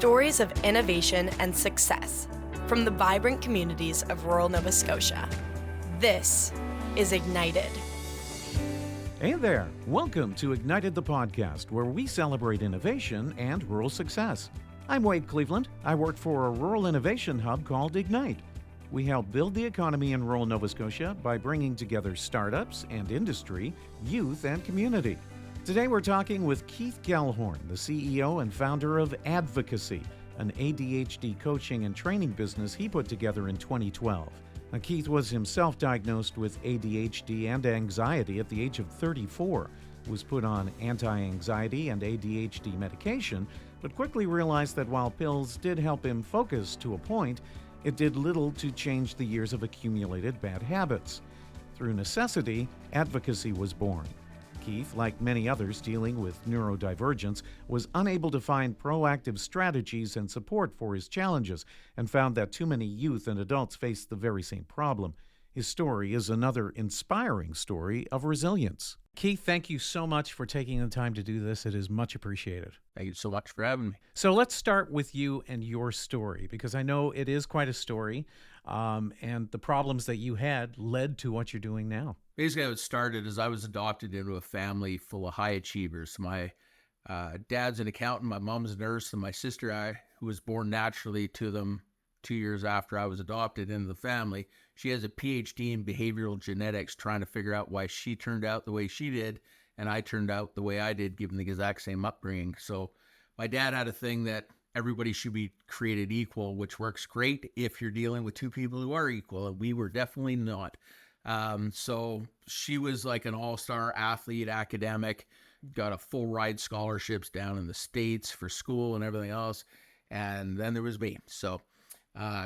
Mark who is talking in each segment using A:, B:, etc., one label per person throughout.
A: Stories of innovation and success from the vibrant communities of rural Nova Scotia. This is Ignited.
B: Hey there, welcome to Ignited the podcast, where we celebrate innovation and rural success. I'm Wade Cleveland. I work for a rural innovation hub called Ignite. We help build the economy in rural Nova Scotia by bringing together startups and industry, youth and community. Today we're talking with Keith Gelhorn, the CEO and founder of ADDvocacy, an ADHD coaching and training business he put together in 2012. Now, Keith was himself diagnosed with ADHD and anxiety at the age of 34, was put on anti-anxiety and ADHD medication, but quickly realized that while pills did help him focus to a point, it did little to change the years of accumulated bad habits. Through necessity, ADDvocacy was born. Keith, like many others dealing with neurodivergence, was unable to find proactive strategies and support for his challenges and found that too many youth and adults faced the very same problem. His story is another inspiring story of resilience. Keith, thank you so much for taking the time to do this. It is much appreciated.
C: Thank you so much for having me.
B: So let's start with you and your story, because I know it is quite a story, and the problems that you had led to what you're doing now.
C: Basically, how it started is I was adopted into a family full of high achievers. My dad's an accountant, my mom's a nurse, and my sister, who was born naturally to them 2 years after I was adopted into the family, she has a Ph.D. in behavioral genetics, trying to figure out why she turned out the way she did and I turned out the way I did, given the exact same upbringing. So my dad had a thing that everybody should be created equal, which works great if you're dealing with two people who are equal, and we were definitely not. So she was like an all-star athlete, academic, got a full ride scholarships down in the States for school and everything else. And then there was me. So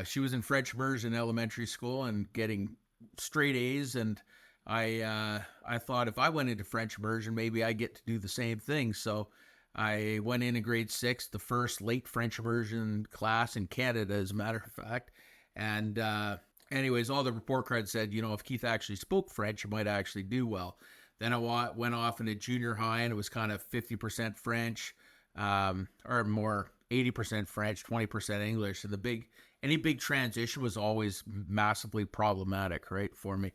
C: she was in French immersion elementary school and getting straight A's. And I thought if I went into French immersion, maybe I get to do the same thing. So I went in grade 6, the first late French immersion class in Canada, as a matter of fact. And anyways, all the report cards said, if Keith actually spoke French, you might actually do well. Then I went off into junior high, and it was kind of 50% French, or more 80% French, 20% English. And any big transition was always massively problematic, right, for me.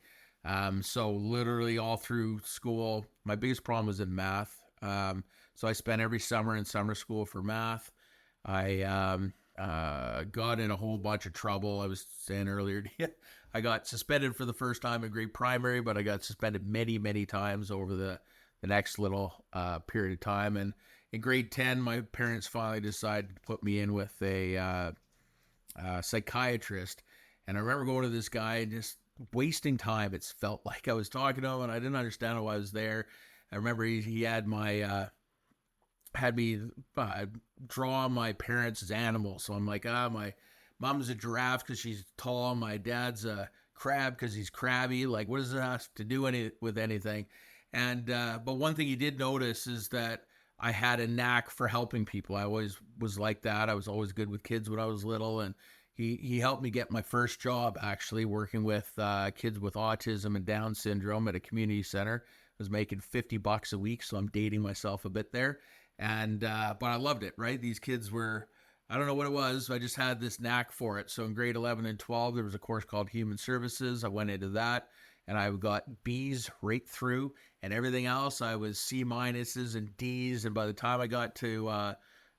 C: So literally all through school, my biggest problem was in math. So I spent every summer in summer school for math. I got in a whole bunch of trouble. I was saying earlier, I got suspended for the first time in grade primary, but I got suspended many, many times over the next little period of time. And in grade 10, my parents finally decided to put me in with a psychiatrist. And I remember going to this guy and just wasting time. It felt like I was talking to him, and I didn't understand why I was there. I remember he had had me draw my parents as animals. So I'm like, my mom's a giraffe because she's tall. My dad's a crab because he's crabby. Like, what does it have to do with anything? And but one thing he did notice is that I had a knack for helping people. I always was like that. I was always good with kids when I was little, and he helped me get my first job, actually, working with kids with autism and Down syndrome at a community center. I was making $50 a week, so I'm dating myself a bit there. And but I loved it, right? These kids were, I don't know what it was, I just had this knack for it. So in grade 11 and 12, there was a course called Human Services. I went into that, and I got B's right through, and everything else I was C minuses and D's. And by the time I got to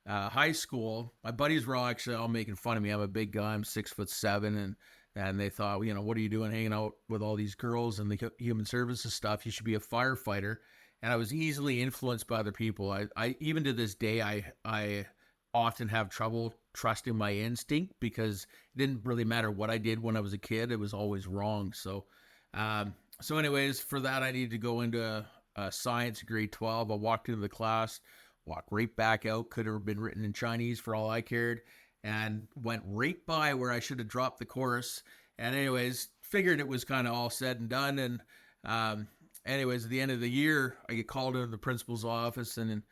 C: high school, my buddies were all making fun of me. I'm a big guy, I'm 6'7", and they thought, what are you doing hanging out with all these girls and the human services stuff? You should be a firefighter. And I was easily influenced by other people. I even to this day, I often have trouble trusting my instinct, because it didn't really matter what I did when I was a kid. It was always wrong. So anyways, for that, I needed to go into science in grade 12. I walked into the class, walked right back out. Could have been written in Chinese for all I cared, and went right by where I should have dropped the course. And anyways, figured it was kind of all said and done. And anyways, at the end of the year, I get called into the principal's office, and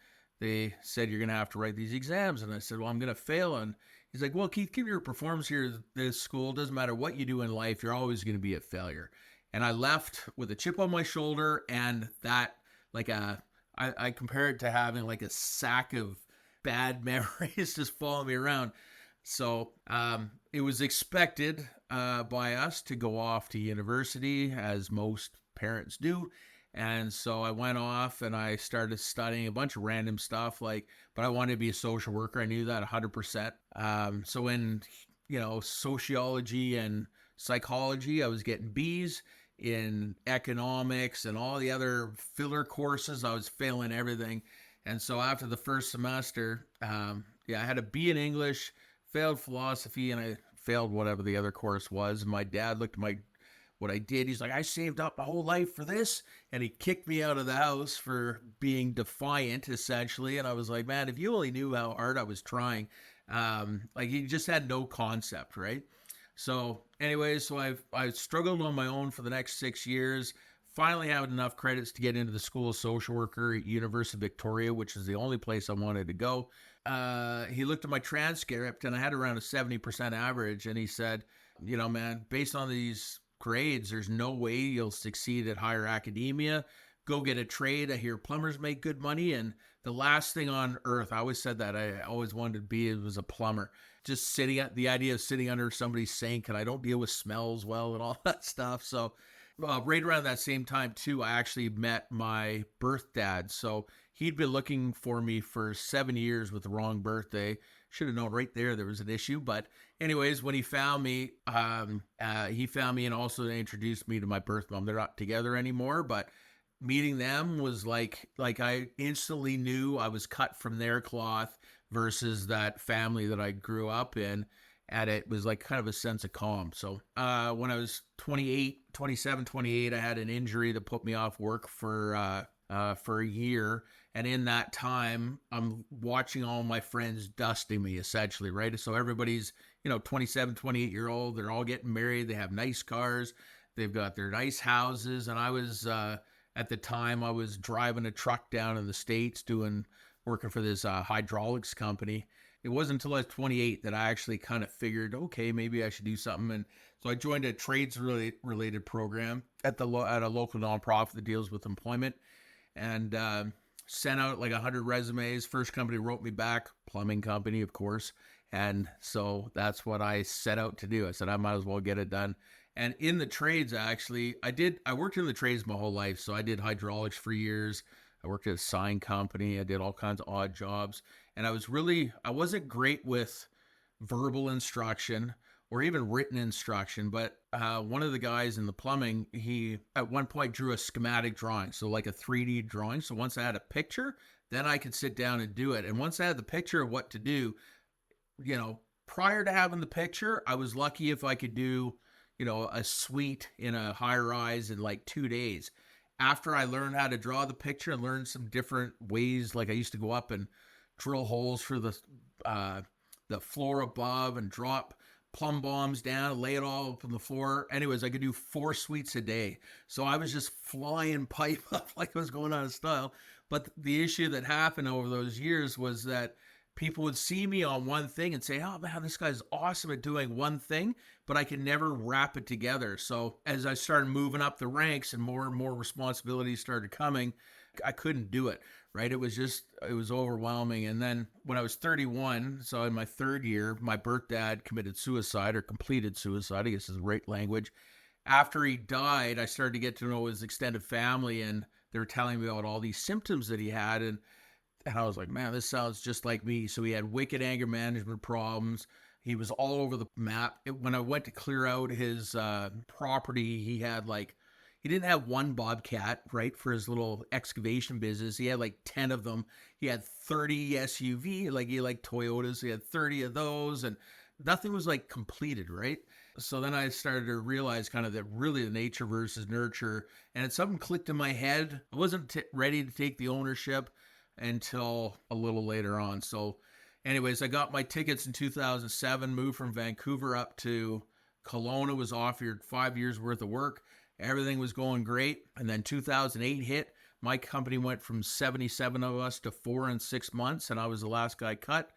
C: they said, you're going to have to write these exams. And I said, well, I'm going to fail. And he's like, well, Keith, keep your performance here at this school. Doesn't matter what you do in life, you're always going to be a failure. And I left with a chip on my shoulder, and that, I compare it to having like a sack of bad memories just follow me around. So it was expected by us to go off to university, as most parents do. And so I went off and I started studying a bunch of random stuff, but I wanted to be a social worker. I knew that 100%. So in, sociology and psychology, I was getting B's. In economics and all the other filler courses, I was failing everything. And so after the first semester, I had a B in English, failed philosophy, and I failed whatever the other course was. My dad looked at what I did. He's like, I saved up my whole life for this. And he kicked me out of the house for being defiant, essentially. And I was like, man, if you only knew how hard I was trying. He just had no concept, right? So anyways, I struggled on my own for the next 6 years. Finally had enough credits to get into the School of Social Worker at University of Victoria, which is the only place I wanted to go. He looked at my transcript and I had around a 70% average. And he said, man, based on these grades, there's no way you'll succeed at higher academia. Go get a trade. I hear plumbers make good money. And the last thing on earth, I always said that I always wanted to be was a plumber. Just the idea of sitting under somebody's sink, and I don't deal with smells well and all that stuff. So right around that same time too, I actually met my birth dad. So he'd been looking for me for 7 years with the wrong birthday. Should have known right there was an issue. But anyways, when he found me and also introduced me to my birth mom. They're not together anymore, but meeting them was like I instantly knew I was cut from their cloth versus that family that I grew up in. And it was like kind of a sense of calm. So when I was 27, 28, I had an injury that put me off work for a year. And in that time, I'm watching all my friends dusting me, essentially, right? So everybody's, 27, 28-year-old. They're all getting married. They have nice cars. They've got their nice houses. And I was, at the time, I was driving a truck down in the States working for this hydraulics company. It wasn't until I was 28 that I actually kind of figured, okay, maybe I should do something. And so I joined a trades-related program at a local nonprofit that deals with employment, and sent out like 100 resumes. First company wrote me back, plumbing company, of course. And so that's what I set out to do. I said, I might as well get it done. And in the trades, actually, I worked in the trades my whole life. So I did hydraulics for years. I worked at a sign company. I did all kinds of odd jobs. And I wasn't great with verbal instruction or even written instruction. But one of the guys in the plumbing, he at one point drew a schematic drawing. So like a 3D drawing. So once I had a picture, then I could sit down and do it. And once I had the picture of what to do, prior to having the picture, I was lucky if I could do, a suite in a high rise in like 2 days. After I learned how to draw the picture and learned some different ways, like I used to go up and drill holes for the floor above and drop plumb bombs down, lay it all up on the floor. Anyways, I could do 4 suites a day. So I was just flying pipe up like I was going out of style. But the issue that happened over those years was that people would see me on one thing and say, oh man, this guy's awesome at doing one thing, but I could never wrap it together. So as I started moving up the ranks and more responsibilities started coming, I couldn't do it, right? It was overwhelming. And then when I was 31, so in my 3rd year, my birth dad committed suicide, or completed suicide, I guess is the right language. After he died, I started to get to know his extended family, and they were telling me about all these symptoms that he had. And I was like, man, this sounds just like me. So he had wicked anger management problems. He was all over the map. When I went to clear out his property, he didn't have one Bobcat, right, for his little excavation business. He had like 10 of them. He had 30 SUV, he liked Toyotas. He had 30 of those, and nothing was like completed, right? So then I started to realize kind of that really the nature versus nurture. And something clicked in my head. I wasn't ready to take the ownership until a little later on. So anyways, I got my tickets in 2007, moved from Vancouver up to Kelowna, was offered 5 years worth of work. Everything was going great. And then 2008 hit. My company went from 77 of us to 4 in 6 months, and I was the last guy cut.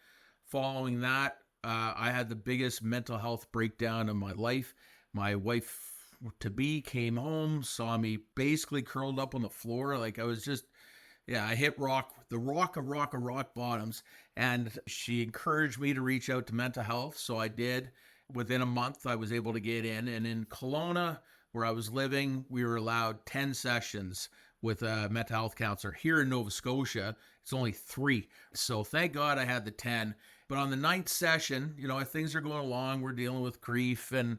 C: Following that, I had the biggest mental health breakdown of my life. My wife-to-be came home, saw me basically curled up on the floor. Like I was just Yeah, I hit the rock of rock bottoms. And she encouraged me to reach out to mental health. So I did. Within a month, I was able to get in. And in Kelowna, where I was living, we were allowed 10 sessions with a mental health counselor. Here in Nova Scotia, it's only 3. So thank God I had the 10. But on the 9th session, things are going along. We're dealing with grief, and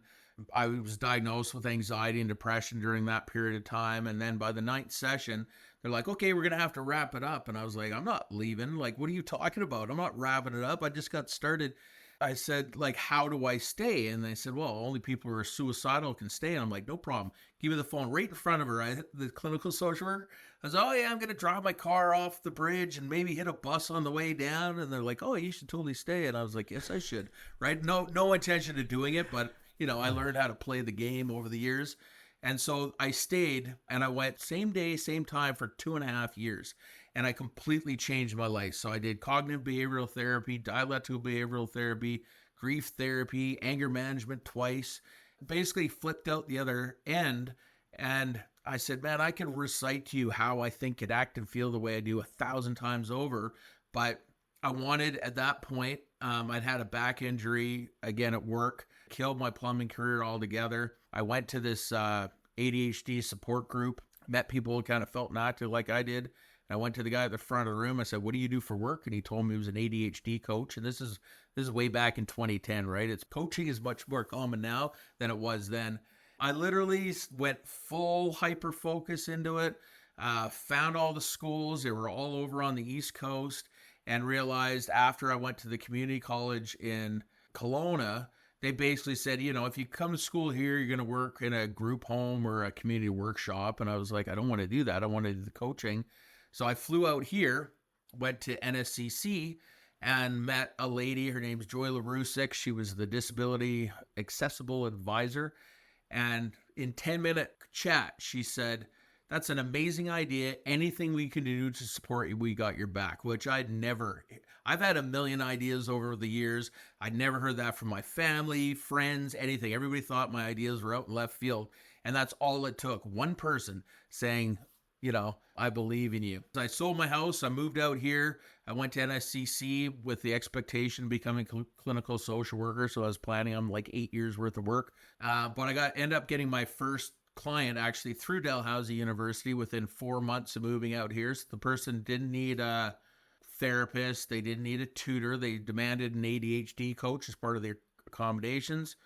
C: I was diagnosed with anxiety and depression during that period of time. And then by the 9th session, they're like, okay, we're going to have to wrap it up. And I was like, I'm not leaving. Like, what are you talking about? I'm not wrapping it up. I just got started. I said, like, how do I stay? And they said, well, only people who are suicidal can stay. And I'm like, no problem. Give me the phone right in front of her. I hit the clinical social worker. I was, oh, yeah, I'm going to drive my car off the bridge and maybe hit a bus on the way down. And they're like, oh, you should totally stay. And I was like, yes, I should. Right? No intention of doing it. But, I learned how to play the game over the years. And so I stayed, and I went same day, same time for 2.5 years. And I completely changed my life. So I did cognitive behavioral therapy, dialectical behavioral therapy, grief therapy, anger management twice. Basically flipped out the other end. And I said, man, I can recite to you how I think, and act, and feel the way I do 1,000 times over. But I wanted, at that point, I'd had a back injury again at work, killed my plumbing career altogether. I went to this ADHD support group, met people who kind of felt and acted like I did. I went to the guy at the front of the room. I said, what do you do for work? And he told me he was an ADHD coach. And this is way back in 2010, right? Coaching is much more common now than it was then. I literally went full hyper focus into it, found all the schools. They were all over on the East Coast, and realized after I went to the community college in Kelowna, they basically said, if you come to school here, you're going to work in a group home or a community workshop. And I was like, I don't want to do that. I want to do the coaching. So I flew out here, went to NSCC, and met a lady. Her name's Joy LaRusick. She was the Disability Accessible Advisor. And in 10-minute chat, she said, that's an amazing idea. Anything we can do to support you, we got your back, which I've had a million ideas over the years. I'd never heard that from my family, friends, anything. Everybody thought my ideas were out in left field. And that's all it took. One person saying, I believe in you. I sold my house. I moved out here. I went to NSCC with the expectation of becoming a clinical social worker. So I was planning on like 8 years worth of work. But I ended up getting my first client actually through Dalhousie University within 4 months of moving out here. So the person didn't need a therapist. They didn't need a tutor. They demanded an ADHD coach as part of their accommodations.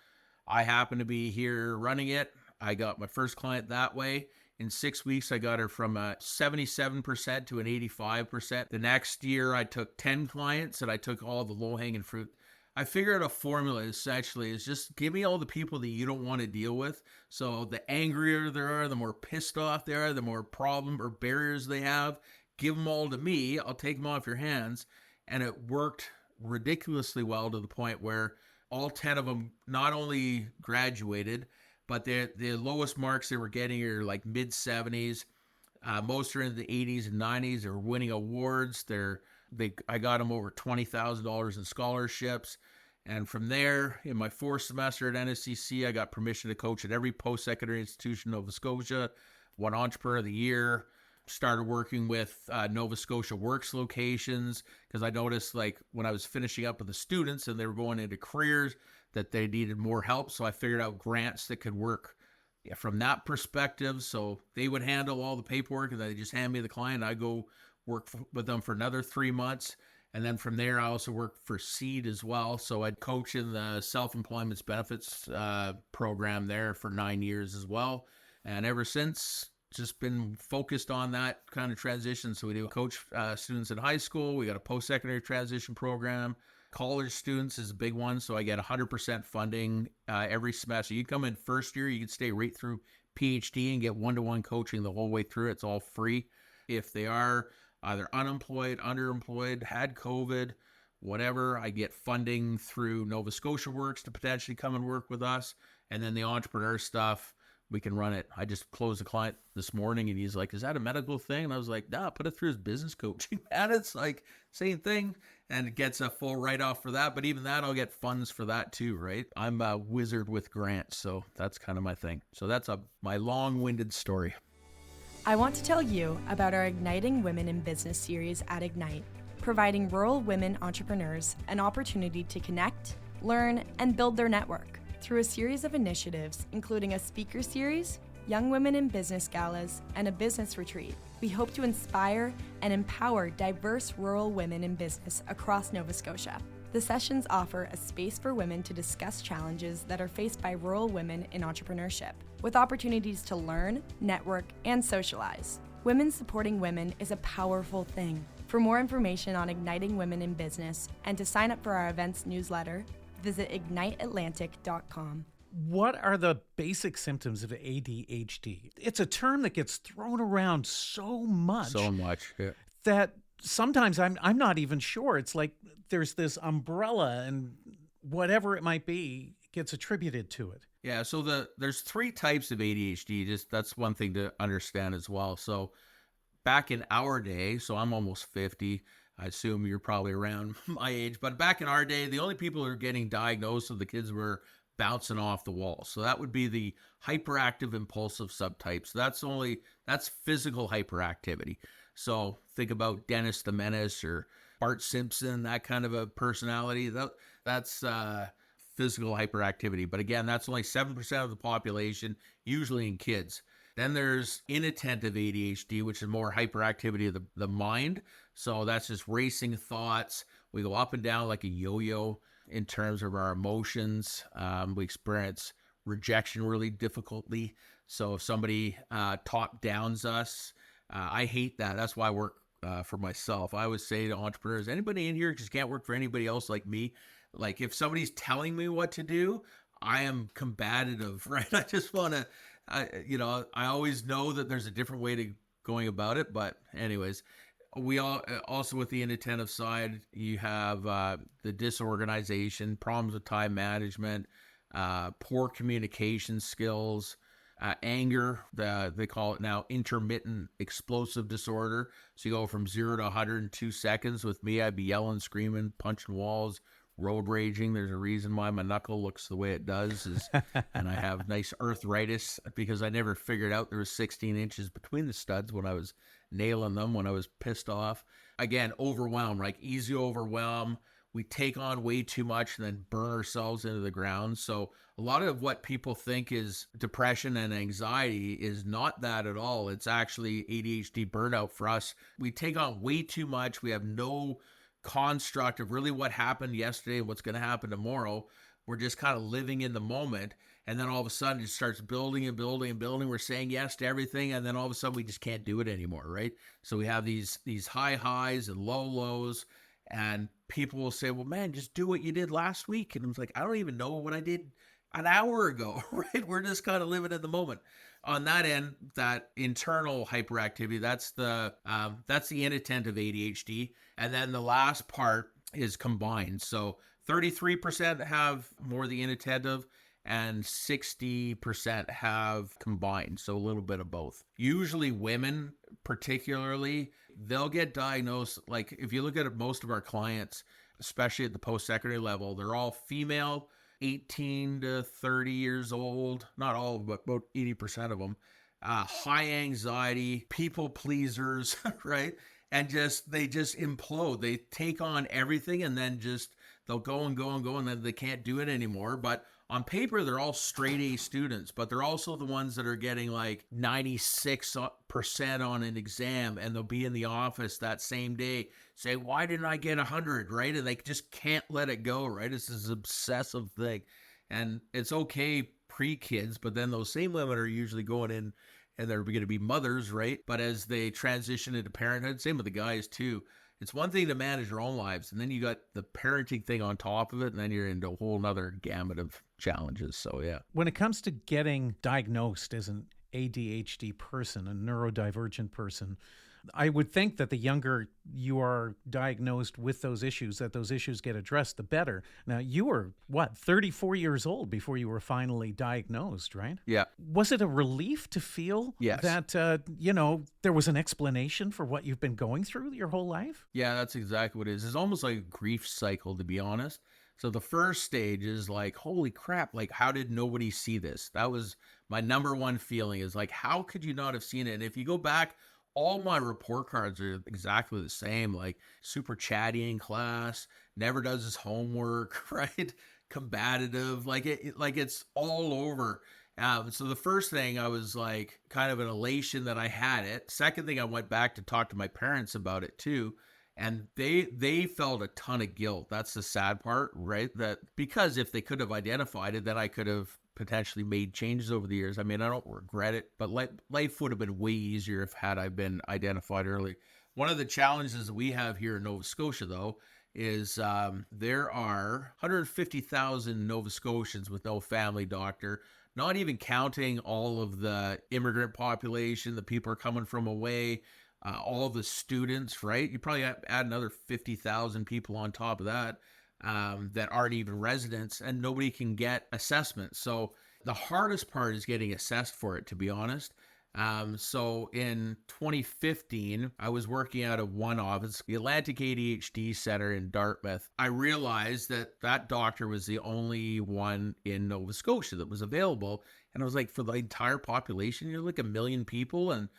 C: I happened to be here running it. I got my first client that way. In 6 weeks, I got her from a 77% to an 85%. The next year, I took 10 clients, and I took all the low-hanging fruit. I figured a formula essentially is just give me all the people that you don't want to deal with. So the angrier they are, the more pissed off they are, the more problem or barriers they have. Give them all to me. I'll take them off your hands. And it worked ridiculously well to the point where all 10 of them not only graduated, but the lowest marks they were getting are like mid-70s. Most are in the 80s and 90s. They're winning awards. I got them over $20,000 in scholarships. And from there, in my 4th semester at NSCC, I got permission to coach at every post-secondary institution in Nova Scotia, won Entrepreneur of the Year, started working with Nova Scotia Works locations, because I noticed like when I was finishing up with the students and they were going into careers that they needed more help. So I figured out grants that could work from that perspective. So they would handle all the paperwork and they just hand me the client. I go work with them for another 3 months. And then from there, I also worked for CEED as well. So I'd coach in the self-employment benefits program there for 9 years as well. And ever since, just been focused on that kind of transition. So we do coach students in high school. We got a post-secondary transition program. College students is a big one. So I get 100% funding every semester. You come in first year, you can stay right through Ph.D. and get one-to-one coaching the whole way through. It's all free. If they are either unemployed, underemployed, had COVID, whatever, I get funding through Nova Scotia Works to potentially come and work with us. And then the entrepreneur stuff, we can run it. I just closed a client this morning and he's like, is that a medical thing? And I was like, nah, put it through his business coaching. And it's like, same thing. And it gets a full write-off for that. But even that, I'll get funds for that too, right? I'm a wizard with grants. So that's kind of my thing. So that's my long-winded story.
A: I want to tell you about our Igniting Women in Business series at Ignite, providing rural women entrepreneurs an opportunity to connect, learn, and build their network through a series of initiatives, including a speaker series, Young Women in Business galas, and a business retreat. We hope to inspire and empower diverse rural women in business across Nova Scotia. The sessions offer a space for women to discuss challenges that are faced by rural women in entrepreneurship, with opportunities to learn, network, and socialize. Women supporting women is a powerful thing. For more information on Igniting Women in Business and to sign up for our events newsletter, visit igniteatlantic.com.
B: What are the basic symptoms of ADHD? It's a term that gets thrown around so much.
C: Yeah.
B: That sometimes I'm not even sure. It's like there's this umbrella and whatever it might be gets attributed to it.
C: Yeah, so there's 3 types of ADHD. Just that's one thing to understand as well. So back in our day, so I'm almost 50. I assume you're probably around my age, but back in our day, the only people who were getting diagnosed of the kids were bouncing off the wall. So that would be the hyperactive impulsive subtypes. That's physical hyperactivity. So think about Dennis the Menace or Bart Simpson, that kind of a personality. That's physical hyperactivity. But again, that's only 7% of the population, usually in kids. Then there's inattentive ADHD, which is more hyperactivity of the mind. So that's just racing thoughts. We go up and down like a yo-yo in terms of our emotions. We experience rejection really difficultly. So if somebody top downs us, I hate that. That's why I work for myself. I always say to entrepreneurs, anybody in here just can't work for anybody else like me. Like if somebody's telling me what to do, I am combative, right? I just want to, I always know that there's a different way to going about it. But anyways, we all also with the inattentive side, you have the disorganization, problems with time management, poor communication skills, anger. They call it now intermittent explosive disorder. So you go from 0 to 100 in 2 seconds. With me, I'd be yelling, screaming, punching walls, road raging. There's a reason why my knuckle looks the way it does, and I have nice arthritis because I never figured out there was 16 inches between the studs when I was nailing them when I was pissed off. Again, overwhelmed, like easy overwhelm. We take on way too much and then burn ourselves into the ground. So a lot of what people think is depression and anxiety is not that at all. It's actually ADHD burnout for us. We take on way too much. We have no construct of really what happened yesterday and what's going to happen tomorrow. We're just kind of living in the moment. And then all of a sudden it starts building and building and building. We're saying yes to everything. And then all of a sudden we just can't do it anymore, right? So we have these high highs and low lows. And people will say, well, man, just do what you did last week. And I was like, I don't even know what I did an hour ago, right? We're just kind of living in the moment. On that end, that internal hyperactivity, that's the inattentive ADHD. And then the last part is combined. So 33% have more the inattentive and 60% have combined. So a little bit of both. Usually women, particularly, they'll get diagnosed. Like if you look at most of our clients, especially at the post-secondary level, they're all female, 18 to 30 years old. Not all, but about 80% of them. High anxiety, people pleasers, right? And they just implode. They take on everything and then they'll go and go and go and then they can't do it anymore. But on paper, they're all straight A students, but they're also the ones that are getting like 96% on an exam, and they'll be in the office that same day, say, why didn't I get 100, right? And they just can't let it go, right? It's this obsessive thing. And it's okay pre-kids, but then those same women are usually going in and they're going to be mothers, right? But as they transition into parenthood, same with the guys too. It's one thing to manage your own lives, and then you got the parenting thing on top of it, and then you're into a whole nother gamut of challenges. So, yeah.
B: When it comes to getting diagnosed as an ADHD person, a neurodivergent person, I would think that the younger you are diagnosed with those issues, that those issues get addressed, the better. Now, you were, 34 years old before you were finally diagnosed, right?
C: Yeah.
B: Was it a relief to feel that, there was an explanation for what you've been going through your whole life?
C: Yeah, that's exactly what it is. It's almost like a grief cycle, to be honest. So the first stage is like, holy crap, like, how did nobody see this? That was my number one feeling is like, how could you not have seen it? And if you go back, all my report cards are exactly the same, like super chatty in class, never does his homework, right? Combative, like like it's all over. So the first thing, I was like kind of an elation that I had it. Second thing, I went back to talk to my parents about it too. And they felt a ton of guilt. That's the sad part, right? That because if they could have identified it, then I could have potentially made changes over the years. I mean, I don't regret it, but life would have been way easier if had I been identified early. One of the challenges that we have here in Nova Scotia, though, is there are 150,000 Nova Scotians with no family doctor, not even counting all of the immigrant population, the people are coming from away, all the students, right? You probably add another 50,000 people on top of that that aren't even residents, and nobody can get assessments. So the hardest part is getting assessed for it, to be honest. So in 2015, I was working out of one office, the Atlantic ADHD Center in Dartmouth. I realized that that doctor was the only one in Nova Scotia that was available. And I was like, for the entire population, you're like 1 million people and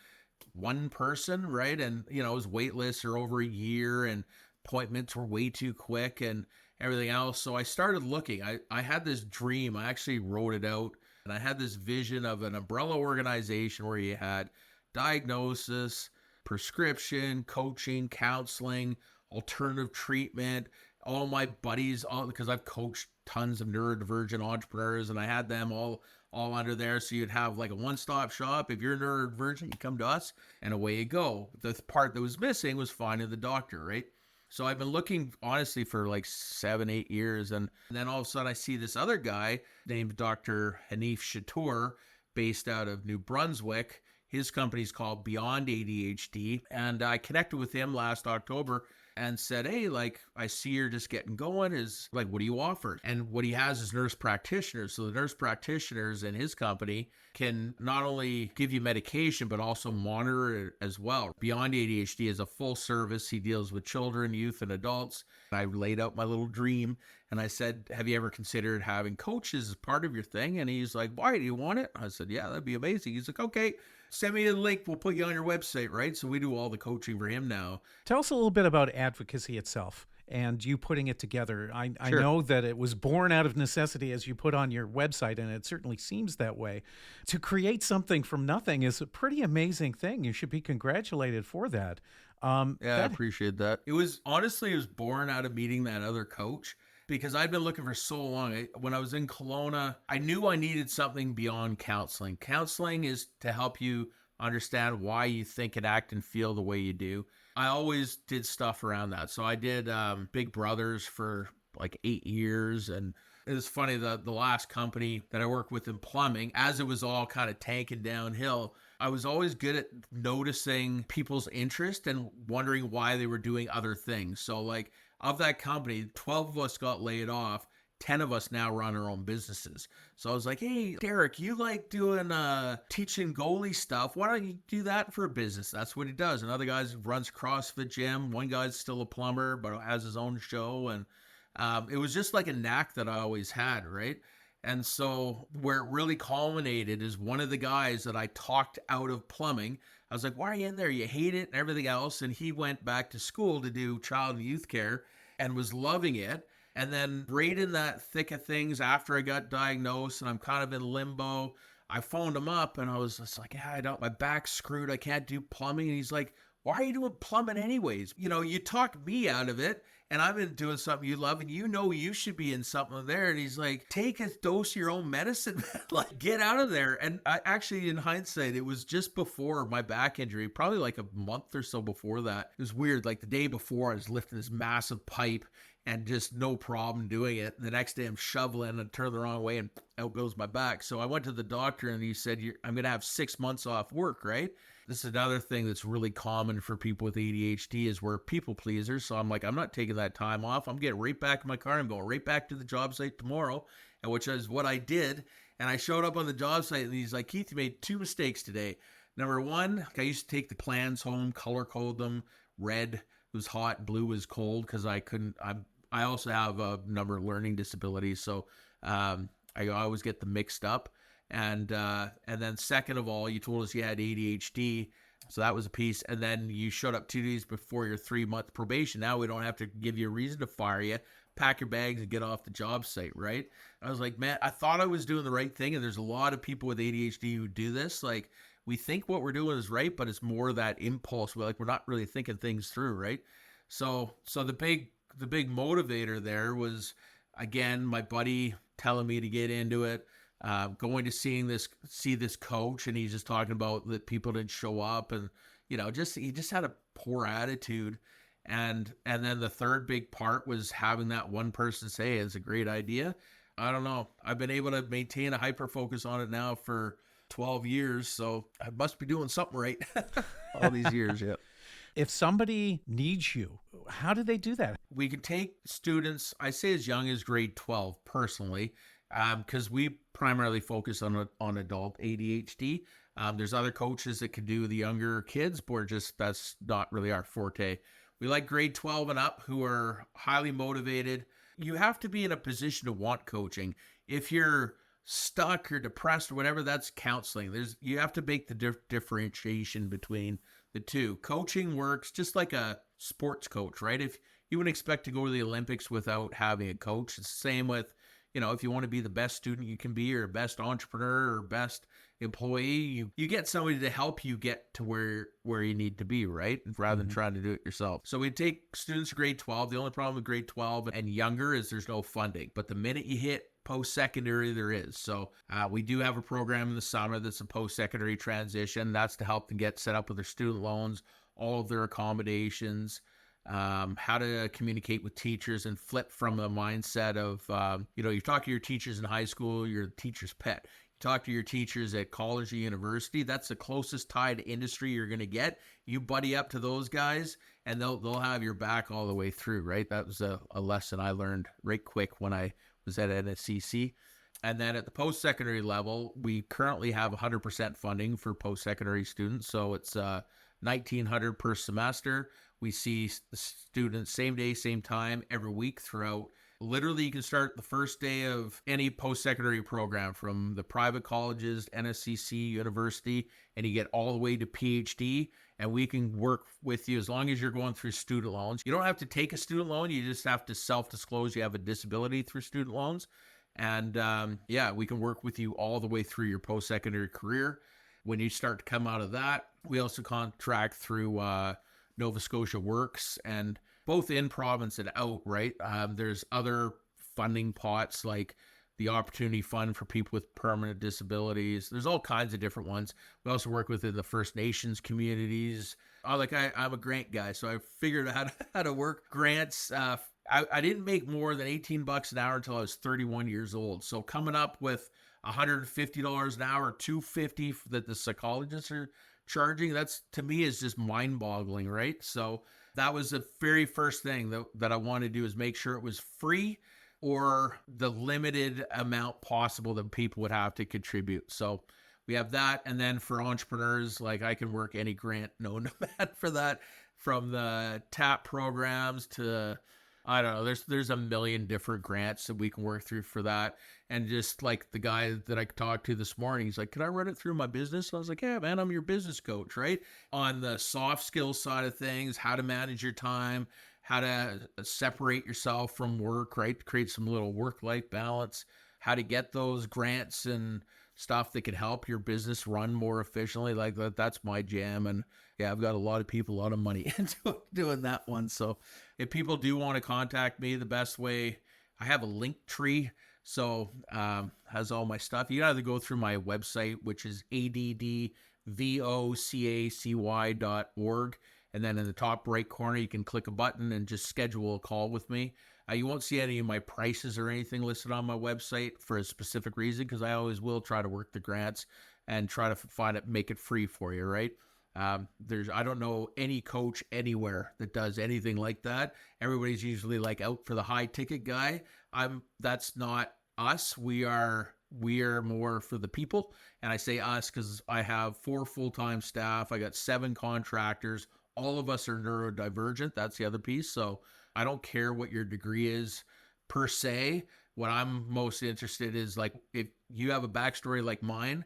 C: one person, right? And, you know, his wait lists are over a year and appointments were way too quick and everything else. So I started looking. I had this dream. I actually wrote it out. And I had this vision of an umbrella organization where you had diagnosis, prescription, coaching, counseling, alternative treatment. All my buddies, because I've coached tons of neurodivergent entrepreneurs, and I had them all under there. So you'd have like a one-stop shop. If you're neurodivergent, you come to us, and away you go. The part that was missing was finding the doctor, right? So I've been looking, honestly, for like 7-8 years. And then all of a sudden I see this other guy named Dr. Hanif Chatour, based out of New Brunswick. His company's called Beyond ADHD. And I connected with him last October and said, hey, like, I see you're just getting going. Is like, what do you offer? And what he has is nurse practitioners. So the nurse practitioners in his company can not only give you medication, but also monitor it as well. Beyond ADHD is a full service. He deals with children, youth, and adults. I laid out my little dream and I said, have you ever considered having coaches as part of your thing? And he's like, why, do you want it? I said, yeah, that'd be amazing. He's like, okay, send me the link. We'll put you on your website, right? So we do all the coaching for him now.
D: Tell us a little bit about ADDvocacy itself and you putting it together. I
C: Sure.
D: know that it was born out of necessity, as you put on your website, and it certainly seems that way. To create something from nothing is a pretty amazing thing. You should be congratulated for that.
C: I appreciate that. It was born out of meeting that other coach, because I'd been looking for so long. When I was in Kelowna, I knew I needed something beyond counseling. Counseling is to help you understand why you think and act and feel the way you do. I always did stuff around that. So I did Big Brothers for like 8 years. And it was funny, the last company that I worked with in plumbing, as it was all kind of tanking downhill, I was always good at noticing people's interest and wondering why they were doing other things. So like, of that company, 12 of us got laid off. 10 of us now run our own businesses. So I was like, hey, Derek, you like doing teaching goalie stuff. Why don't you do that for a business? That's what he does. Another guy runs CrossFit gym. One guy's still a plumber, but has his own show. And it was just like a knack that I always had, right? And so where it really culminated is one of the guys that I talked out of plumbing. I was like, why are you in there? You hate it and everything else. And he went back to school to do child and youth care and was loving it. And then right in that thick of things, after I got diagnosed and I'm kind of in limbo, I phoned him up and I was just like, yeah, my back's screwed. I can't do plumbing. And he's like, why are you doing plumbing anyways? You know, you talked me out of it and I've been doing something you love and you know you should be in something there. And he's like, take a dose of your own medicine, man. Like, get out of there. And I actually, in hindsight, it was just before my back injury, probably like a month or so before that. It was weird. Like the day before, I was lifting this massive pipe and just no problem doing it. The next day I'm shoveling and turn the wrong way and out goes my back. So I went to the doctor and he said, I'm going to have 6 months off work, right? This is another thing that's really common for people with ADHD is we're people pleasers. So I'm like, I'm not taking that time off. I'm getting right back in my car. I'm going right back to the job site tomorrow, and which is what I did. And I showed up on the job site and he's like, Keith, you made 2 mistakes today. Number one, I used to take the plans home, color code them. Red was hot, blue was cold because I couldn't. I also have a number of learning disabilities, so I always get them mixed up. And then second of all, you told us you had ADHD. So that was a piece. And then you showed up 2 days before your 3-month probation. Now we don't have to give you a reason to fire you. Pack your bags and get off the job site, right? I was like, man, I thought I was doing the right thing. And there's a lot of people with ADHD who do this. Like, we think what we're doing is right, but it's more that impulse. We're not really thinking things through, right? So the big motivator there was, again, my buddy telling me to get into it. Going to see this coach, and he's just talking about that people didn't show up, and he just had a poor attitude. And then the third big part was having that one person say it's a great idea. I don't know. I've been able to maintain a hyper focus on it now for 12 years, so I must be doing something right all these years. Yeah.
D: If somebody needs you, how do they do that?
C: We can take students, I say as young as grade 12 personally, because we primarily focus on adult ADHD. There's other coaches that can do the younger kids, but that's not really our forte. We like grade 12 and up who are highly motivated. You have to be in a position to want coaching. If you're stuck or depressed or whatever, that's counseling. You have to make the differentiation between the two. Coaching works just like a sports coach, right? If you wouldn't expect to go to the Olympics without having a coach, it's the same with, if you want to be the best student you can be, or best entrepreneur or best employee, you get somebody to help you get to where you need to be, right? Rather than trying to do it yourself. So we take students grade 12. The only problem with grade 12 and younger is there's no funding. But the minute you hit post-secondary, there is. So we do have a program in the summer that's a post-secondary transition. That's to help them get set up with their student loans, all of their accommodations, how to communicate with teachers and flip from the mindset of, you talk to your teachers in high school, you're the teacher's pet. You talk to your teachers at college or university, that's the closest tie to industry you're going to get. You buddy up to those guys and they'll have your back all the way through, right? That was a lesson I learned right quick when I was at NSCC. And then at the post-secondary level, we currently have 100% funding for post-secondary students. So it's $1,900 per semester. We see the students same day, same time, every week throughout. Literally, you can start the first day of any post-secondary program from the private colleges, NSCC, university, and you get all the way to Ph.D. And we can work with you as long as you're going through student loans. You don't have to take a student loan. You just have to self-disclose you have a disability through student loans. And we can work with you all the way through your post-secondary career. When you start to come out of that, we also contract through Nova Scotia Works, and both in province and out, right? There's other funding pots like the Opportunity Fund for people with permanent disabilities. There's all kinds of different ones. We also work within the First Nations communities. I'm a grant guy, so I figured out how to work grants. I didn't make more than $18 an hour until I was 31 years old. So coming up with $150 an hour, $250 that the psychologists are charging, that's, to me, is just mind-boggling, right? So that was the very first thing that I wanted to do, is make sure it was free or the limited amount possible that people would have to contribute. So we have that. And then for entrepreneurs, like, I can work any grant known to man for that, from the TAP programs to, I don't know, there's a million different grants that we can work through for that. And just like the guy that I talked to this morning, he's like, can I run it through my business? I was like, yeah, man, I'm your business coach, right? On the soft skills side of things, how to manage your time, how to separate yourself from work, right? Create some little work-life balance, how to get those grants and stuff that can help your business run more efficiently. Like that's my jam. And yeah, I've got a lot of people, a lot of money into doing that one. So if people do want to contact me, the best way, I have a link tree. So has all my stuff. You either go through my website, which is ADDvocacy.org. And then in the top right corner, you can click a button and just schedule a call with me. You won't see any of my prices or anything listed on my website for a specific reason, because I always will try to work the grants and try to make it free for you, right? I don't know any coach anywhere that does anything like that. Everybody's usually like out for the high ticket guy. That's not us. We are more for the people. And I say us because I have 4 full-time staff. I got 7 contractors. All of us are neurodivergent. That's the other piece. So I don't care what your degree is per se. What I'm most interested is, like, if you have a backstory like mine,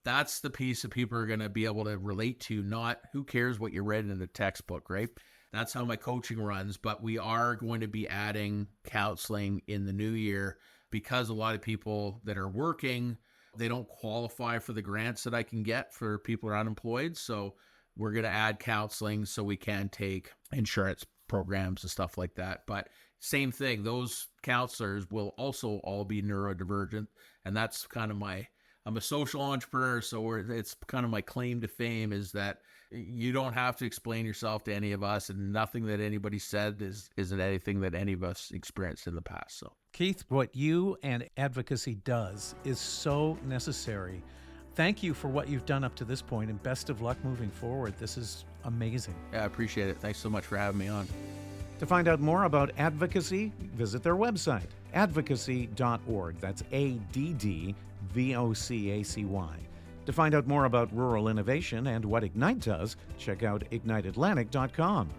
C: that's the piece that people are going to be able to relate to, not who cares what you read in the textbook, right? That's how my coaching runs. But we are going to be adding counseling in the new year because a lot of people that are working, they don't qualify for the grants that I can get for people who are unemployed. So we're going to add counseling so we can take insurance programs and stuff like that. But same thing, those counselors will also all be neurodivergent. And that's kind of I'm a social entrepreneur, so it's kind of my claim to fame is that you don't have to explain yourself to any of us, and nothing that anybody said isn't anything that any of us experienced in the past. So,
D: Keith, what you and ADDvocacy does is so necessary. Thank you for what you've done up to this point, and best of luck moving forward. This is amazing.
C: Yeah, I appreciate it. Thanks so much for having me on.
B: To find out more about ADDvocacy, visit their website, addvocacy.org. That's ADDvocacy. To find out more about rural innovation and what Ignite does, check out igniteatlantic.com.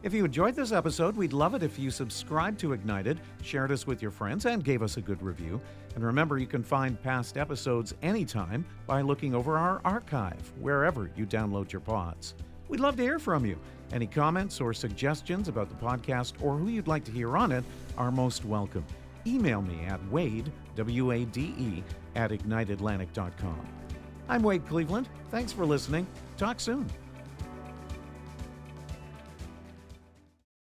B: If you enjoyed this episode, we'd love it if you subscribed to Ignited, shared us with your friends, and gave us a good review. And remember, you can find past episodes anytime by looking over our archive, wherever you download your pods. We'd love to hear from you. Any comments or suggestions about the podcast or who you'd like to hear on it are most welcome. Email me at Wade, W-A-D-E, @igniteatlantic.com. I'm Wade Cleveland. Thanks for listening. Talk soon.